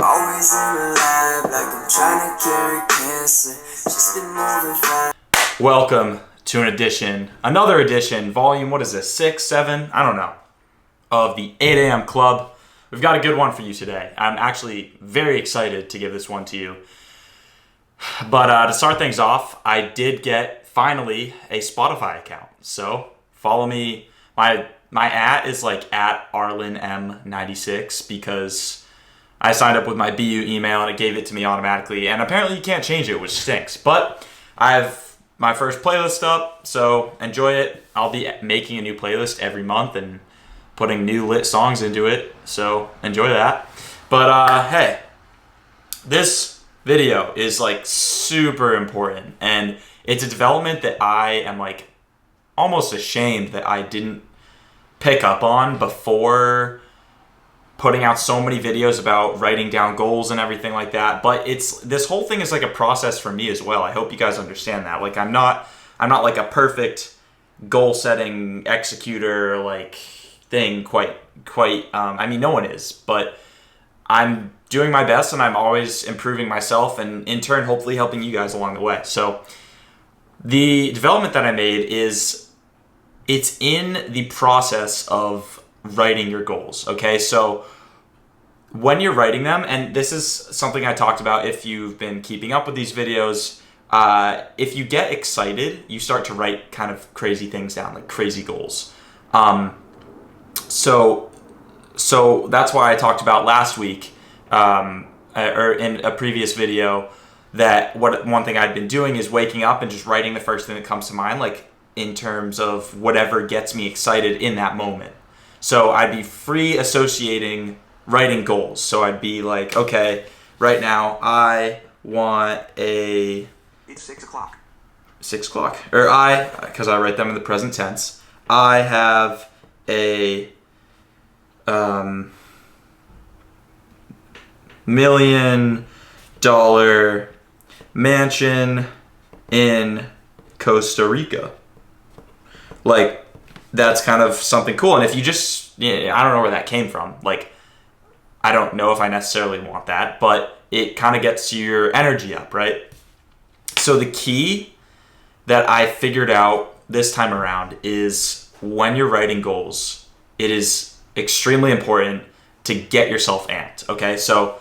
Always in the lab, like I'm trying to cure cancer. Just been moving fast. Welcome to another edition, volume, what is this, 6, 7, I don't know, of the 8 a.m. Club. We've got a good one for you today. I'm actually very excited to give this one to you. But to start things off, I did get, finally, a Spotify account. So, follow me. My @ is like at ArlinM96 because I signed up with my BU email and it gave it to me automatically. And apparently you can't change it, which stinks. But I have my first playlist up, so enjoy it. I'll be making a new playlist every month and putting new lit songs into it, so enjoy that. But hey, this video is like super important, and it's a development that I am like almost ashamed that I didn't pick up on before putting out so many videos about writing down goals and everything like that. But this whole thing is like a process for me as well. I hope you guys understand that. Like I'm not like a perfect goal setting executor like thing quite I mean, no one is, but I'm doing my best and I'm always improving myself and in turn hopefully helping you guys along the way. So the development that I made is it's in the process of writing your goals. Okay, so when you're writing them, and this is something I talked about if you've been keeping up with these videos, if you get excited, you start to write kind of crazy things down, like crazy goals. So that's why I talked about last week, or in a previous video, that one thing I'd been doing is waking up and just writing the first thing that comes to mind, like in terms of whatever gets me excited in that moment. So I'd be free associating writing goals. So I'd be like, okay, right now I want a... It's 6 o'clock. 6 o'clock. Or because I write them in the present tense, I have a $1 million mansion in Costa Rica. Like, that's kind of something cool. And if you just, I don't know where that came from. Like, I don't know if I necessarily want that, but it kind of gets your energy up, right? So the key that I figured out this time around is when you're writing goals, it is extremely important to get yourself amped, okay? So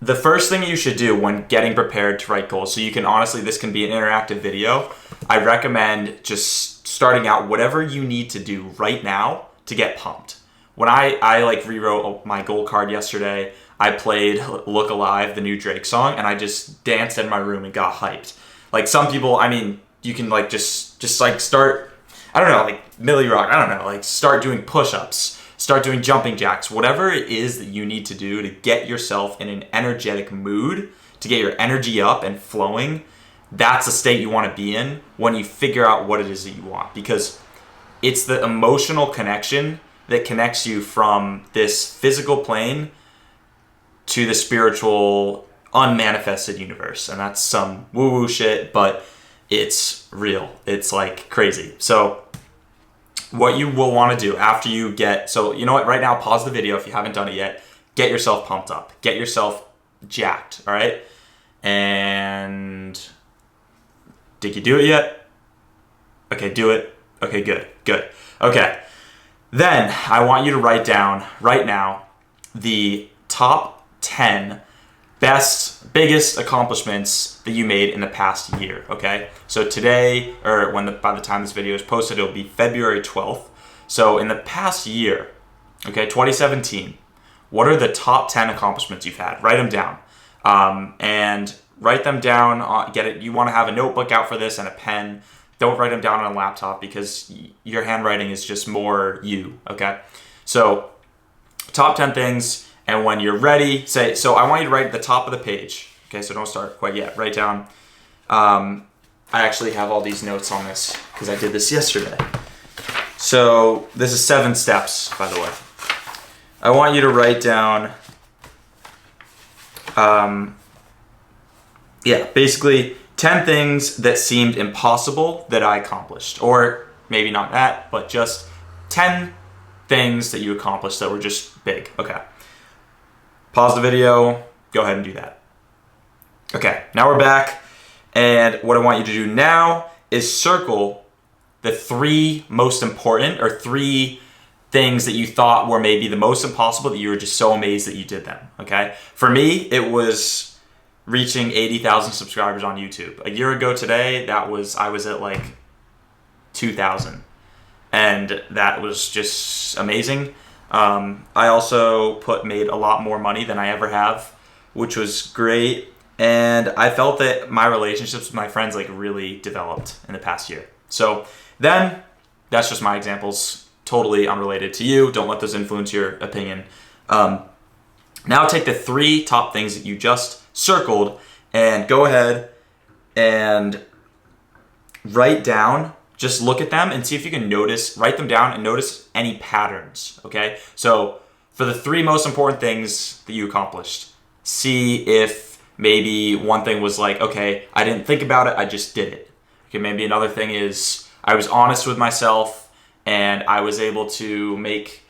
the first thing you should do when getting prepared to write goals, so you can honestly, this can be an interactive video, I recommend just starting out whatever you need to do right now to get pumped. When I like rewrote my goal card yesterday, I played Look Alive, the new Drake song, and I just danced in my room and got hyped. Like some people, I mean, you can like just like start, I don't know, like Millie Rock, I don't know, like start doing push-ups, start doing jumping jacks, whatever it is that you need to do to get yourself in an energetic mood, to get your energy up and flowing. That's the state you want to be in when you figure out what it is that you want, because it's the emotional connection that connects you from this physical plane to the spiritual, unmanifested universe. And that's some woo-woo shit, but it's real. It's like crazy. So what you will want to do after you so you know what, right now, pause the video if you haven't done it yet. Get yourself pumped up. Get yourself jacked, all right? And did you do it yet? Okay, do it. Okay, good. Okay. Then I want you to write down right now the top 10 biggest accomplishments that you made in the past year, okay? So today, or by the time this video is posted, it'll be February 12th. So in the past year, okay, 2017, what are the top 10 accomplishments you've had? Write them down. And write them down, you want to have a notebook out for this and a pen. Don't write them down on a laptop because your handwriting is just more you, okay? So top 10 things, and when you're ready, so I want you to write at the top of the page, okay? So don't start quite yet. Write down, I actually have all these notes on this because I did this yesterday. So this is 7 steps, by the way. I want you to write down, basically 10 things that seemed impossible that I accomplished. Or maybe not that, but just 10 things that you accomplished that were just big. Okay. Pause the video. Go ahead and do that. Okay, now we're back. And what I want you to do now is circle the 3 most important, or 3 things that you thought were maybe the most impossible that you were just so amazed that you did them. Okay. For me, it was reaching 80,000 subscribers on YouTube. A year ago today, I was at like 2,000, and that was just amazing. I also made a lot more money than I ever have, which was great. And I felt that my relationships with my friends like really developed in the past year. So then, that's just my examples, totally unrelated to you. Don't let those influence your opinion. Now take the 3 top things that you just circled and go ahead and write down, just look at them and see if you can write them down and notice any patterns, okay? So for the 3 most important things that you accomplished, see if maybe one thing was like, okay, I didn't think about it, I just did it. Okay, maybe another thing is I was honest with myself and I was able to make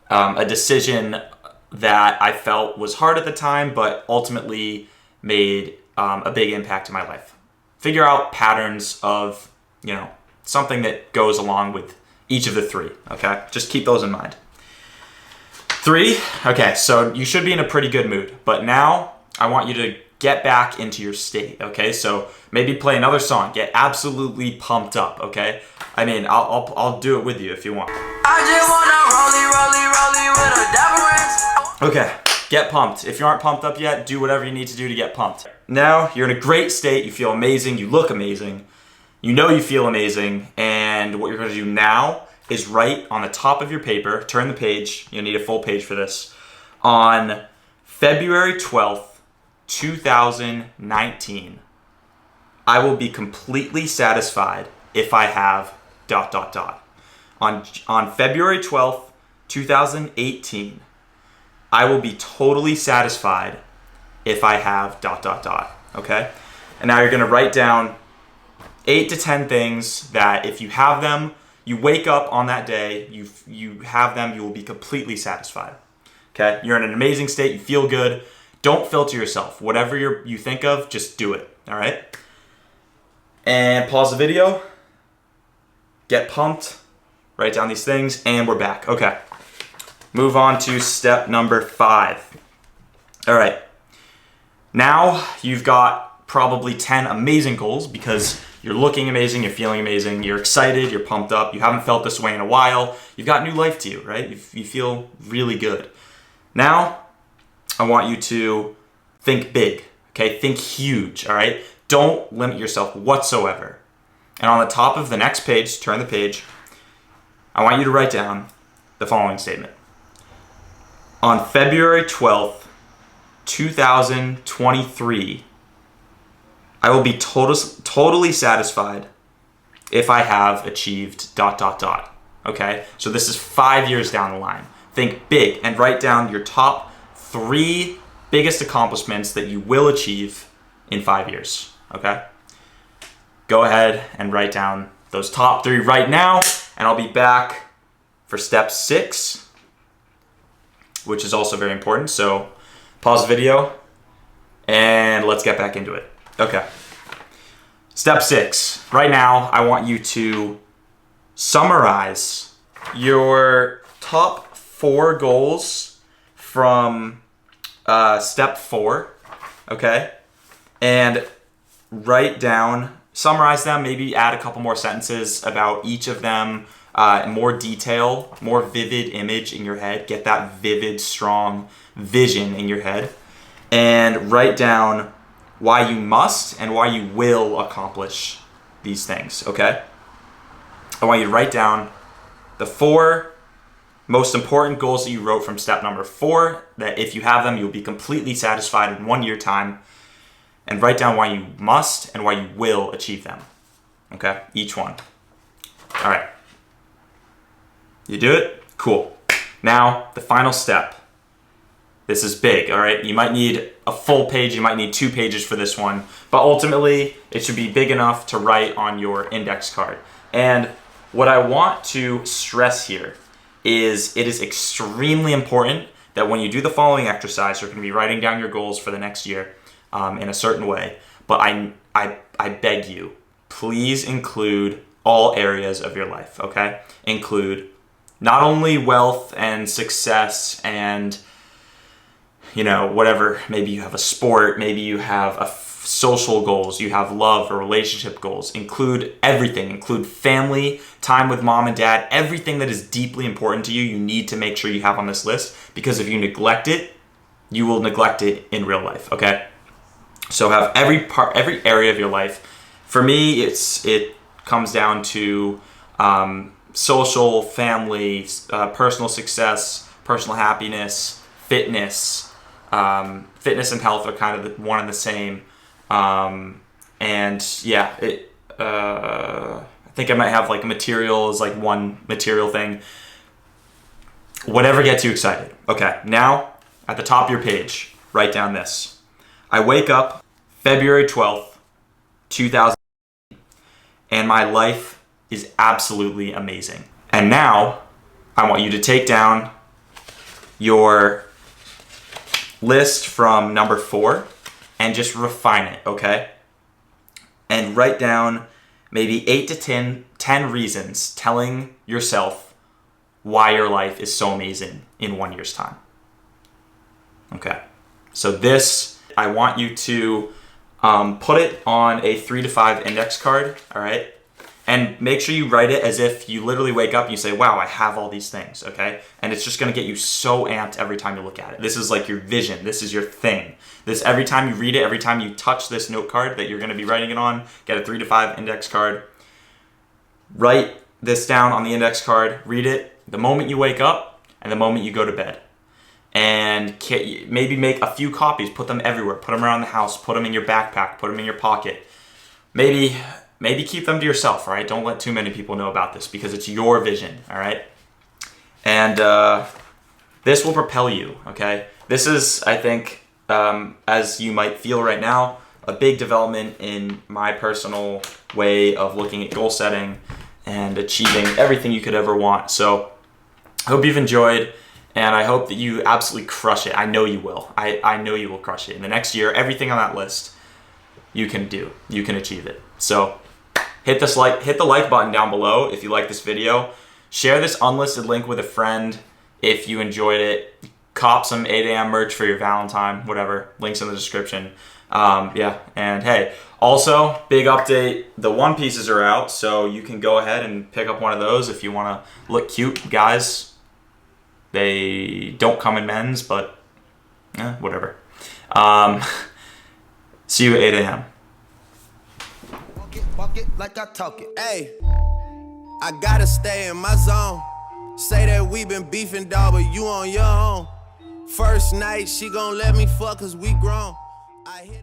a decision that I felt was hard at the time, but ultimately made a big impact in my life. Figure out patterns of, something that goes along with each of the 3, okay? Just keep those in mind. 3, okay, so you should be in a pretty good mood, but now I want you to get back into your state, okay? So maybe play another song, get absolutely pumped up, okay? I mean, I'll do it with you if you want. I just wanna rollie with a dapper. Okay, get pumped. If you aren't pumped up yet, do whatever you need to do to get pumped. Now, you're in a great state, you feel amazing, you look amazing, you know you feel amazing, and what you're gonna do now is write on the top of your paper, turn the page, you'll need a full page for this, on February 12th, 2019, I will be completely satisfied if I have ... On February 12th, 2018, I will be totally satisfied if I have ... Okay? And now you're going to write down 8 to 10 things that if you have them, you wake up on that day, you have them, you will be completely satisfied. Okay? You're in an amazing state, you feel good. Don't filter yourself. Whatever you think of, just do it. All right? And pause the video. Get pumped. Write down these things, and we're back. Okay. Move on to step number 5. All right. Now you've got probably 10 amazing goals because you're looking amazing, you're feeling amazing, you're excited, you're pumped up, you haven't felt this way in a while, you've got new life to you, right? You feel really good. Now, I want you to think big, okay? Think huge, all right? Don't limit yourself whatsoever. And on the top of the next page, turn the page, I want you to write down the following statement. On February 12th, 2023, I will be totally satisfied if I have achieved ... Okay? So this is 5 years down the line. Think big and write down your top 3 biggest accomplishments that you will achieve in 5 years. Okay? Go ahead and write down those top 3 right now, and I'll be back for step 6, which is also very important. So pause the video and let's get back into it. Okay. Step 6. Right now, I want you to summarize your top 4 goals from step 4, okay? And summarize them, maybe add a couple more sentences about each of them, more detail, more vivid image in your head. Get that vivid, strong vision in your head. And write down why you must and why you will accomplish these things, okay? I want you to write down the 4 most important goals that you wrote from step number 4, that if you have them, you'll be completely satisfied in 1 year time. And write down why you must and why you will achieve them, okay? Each one. All right. You do it? Cool. Now, the final step. This is big, all right? You might need a full page, you might need 2 pages for this one, but ultimately it should be big enough to write on your index card. And what I want to stress here is it is extremely important that when you do the following exercise, you're going to be writing down your goals for the next year in a certain way, but I beg you, please include all areas of your life, okay? Include not only wealth and success and, you know, whatever, maybe you have a sport, maybe you have social goals, you have love or relationship goals. Include everything, include family, time with mom and dad, everything that is deeply important to you, you need to make sure you have on this list, because if you neglect it, you will neglect it in real life, okay? So have every area of your life. For me, it comes down to social, family, personal success, personal happiness, fitness. Fitness and health are kind of one and the same. And yeah, I think I might have like material as like one material thing. Whatever gets you excited. Okay, now at the top of your page, write down this. I wake up February 12th, 2000, and my life is absolutely amazing. And now I want you to take down your list from number 4 and just refine it, okay? And write down maybe 8 to 10 reasons telling yourself why your life is so amazing in 1 year's time. Okay, so this, I want you to put it on a 3 to 5 index card, all right? And make sure you write it as if you literally wake up and you say, wow, I have all these things, okay? And it's just gonna get you so amped every time you look at it. This is like your vision, this is your thing. This, every time you read it, every time you touch this note card that you're gonna be writing it on, get a 3 to 5 index card. Write this down on the index card, read it the moment you wake up and the moment you go to bed. And maybe make a few copies, put them everywhere, put them around the house, put them in your backpack, put them in your pocket. Maybe keep them to yourself, all right? Don't let too many people know about this because it's your vision, all right? And this will propel you, okay? This is, I think, as you might feel right now, a big development in my personal way of looking at goal setting and achieving everything you could ever want. So I hope you've enjoyed, and I hope that you absolutely crush it. I know you will. I know you will crush it. In the next year, everything on that list, you can do. You can achieve it. So hit the like button down below if you like this video. Share this unlisted link with a friend if you enjoyed it. Cop some 8 a.m. merch for your Valentine, whatever. Links in the description. Yeah, and hey, also, big update. The One Pieces are out, so you can go ahead and pick up one of those if you want to look cute. Guys, they don't come in men's, but whatever. See you at 8 a.m. Walk it like I talk it. Hey, I gotta stay in my zone. Say that we been beefing, dog, but you on your own. First night, she gon' let me fuck cause we grown.